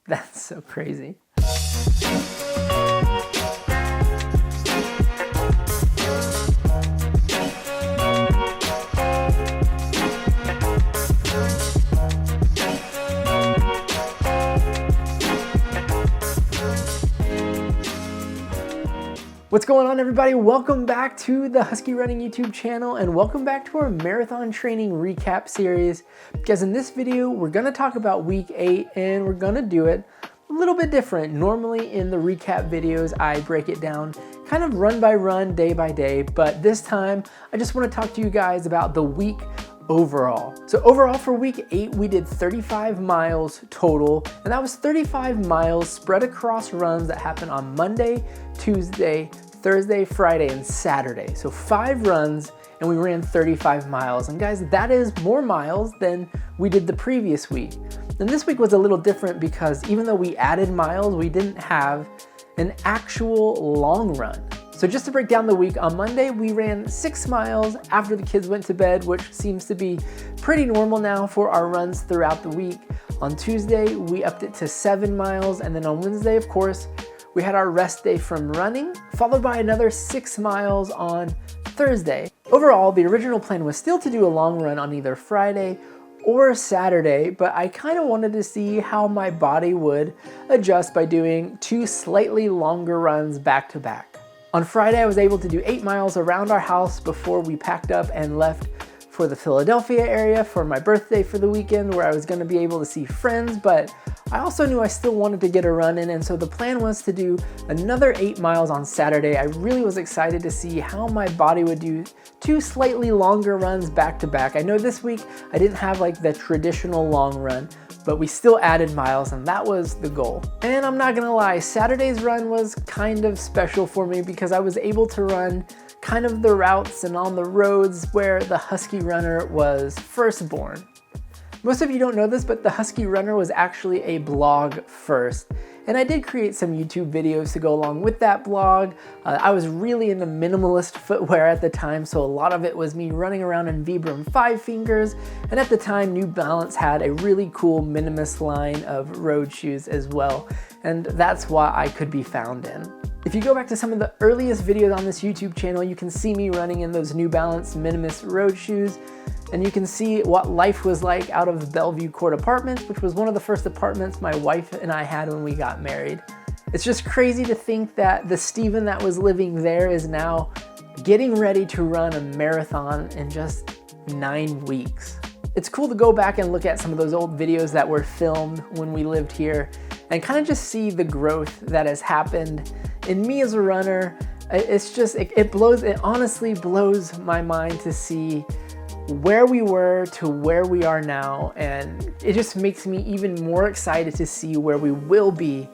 That's so crazy. What's going on, everybody? Welcome back to the Husky Running YouTube channel, and welcome back to our marathon training recap series. Because in this video, we're gonna talk about week 8, and we're gonna do it a little bit different. Normally in the recap videos, I break it down kind of run by run, day by day, but this time, I just wanna talk to you guys about the week overall. So overall for week 8, we did 35 miles total, and that was 35 miles spread across runs that happened on Monday, Tuesday, Thursday, Friday, and Saturday. So 5 runs, and we ran 35 miles. And guys, that is more miles than we did the previous week. And this week was a little different because even though we added miles, we didn't have an actual long run. So just to break down the week, on Monday, we ran 6 miles after the kids went to bed, which seems to be pretty normal now for our runs throughout the week. On Tuesday, we upped it to 7 miles. And then on Wednesday, of course, we had our rest day from running, followed by another 6 miles on Thursday. Overall, the original plan was still to do a long run on either Friday or Saturday, but I kind of wanted to see how my body would adjust by doing 2 slightly longer runs back to back. On Friday, I was able to do 8 miles around our house before we packed up and left for the Philadelphia area for my birthday for the weekend, where I was gonna be able to see friends, but I also knew I still wanted to get a run in, and so the plan was to do another 8 miles on Saturday. I really was excited to see how my body would do 2 slightly longer runs back to back. I know this week I didn't have like the traditional long run, but we still added miles, and that was the goal. And I'm not gonna lie, Saturday's run was kind of special for me because I was able to run kind of the routes and on the roads where the Husky Runner was first born. Most of you don't know this, but the Husky Runner was actually a blog first. And I did create some YouTube videos to go along with that blog. I was really into minimalist footwear at the time, so a lot of it was me running around in Vibram 5 fingers. And at the time, New Balance had a really cool minimalist line of road shoes as well. And that's why I could be found in. If you go back to some of the earliest videos on this YouTube channel, you can see me running in those New Balance minimalist road shoes. And you can see what life was like out of the Bellevue Court Apartments, which was one of the first apartments my wife and I had when we got married. It's just crazy to think that the Steven that was living there is now getting ready to run a marathon in just 9 weeks. It's cool to go back and look at some of those old videos that were filmed when we lived here and kind of just see the growth that has happened in me as a runner. It honestly blows my mind to see where we were to where we are now, and it just makes me even more excited to see where we will be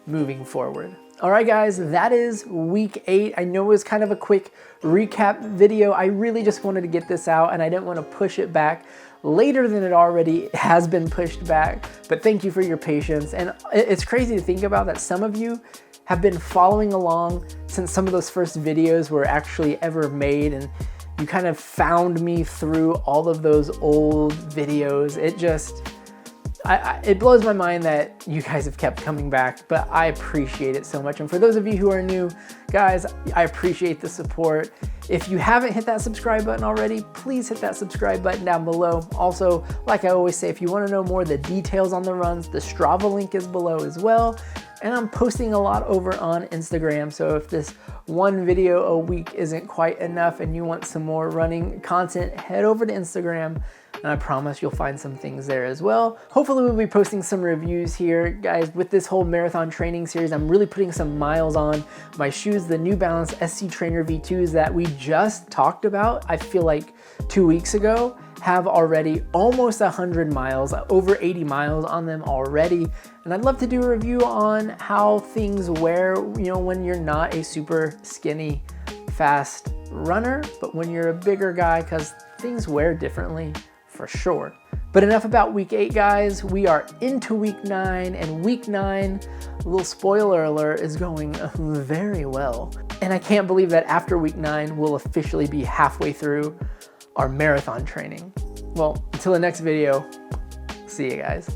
moving forward. All right, guys, that is week 8. I know it was kind of a quick recap video. I really just wanted to get this out, and I didn't want to push it back later than it already has been pushed back, but thank you for your patience. And it's crazy to think about that some of you have been following along since some of those first videos were actually ever made, and you kind of found me through all of those old videos. It blows my mind that you guys have kept coming back, but I appreciate it so much. And for those of you who are new, guys, I appreciate the support. If you haven't hit that subscribe button already, please hit that subscribe button down below. Also, like I always say, if you want to know more of the details on the runs, the Strava link is below as well. And I'm posting a lot over on Instagram, so if this one video a week isn't quite enough and you want some more running content, head over to Instagram, and I promise you'll find some things there as well. Hopefully we'll be posting some reviews here. Guys, with this whole marathon training series, I'm really putting some miles on my shoes, the New Balance SC Trainer V2s that we just talked about, I feel like 2 weeks ago, have already almost 100 miles, over 80 miles on them already. And I'd love to do a review on how things wear, when you're not a super skinny, fast runner, but when you're a bigger guy, because things wear differently for sure. But enough about week 8, guys. We are into week 9, and week 9, a little spoiler alert, is going very well. And I can't believe that after week 9, we'll officially be halfway through our marathon training. Well, until the next video, see you guys.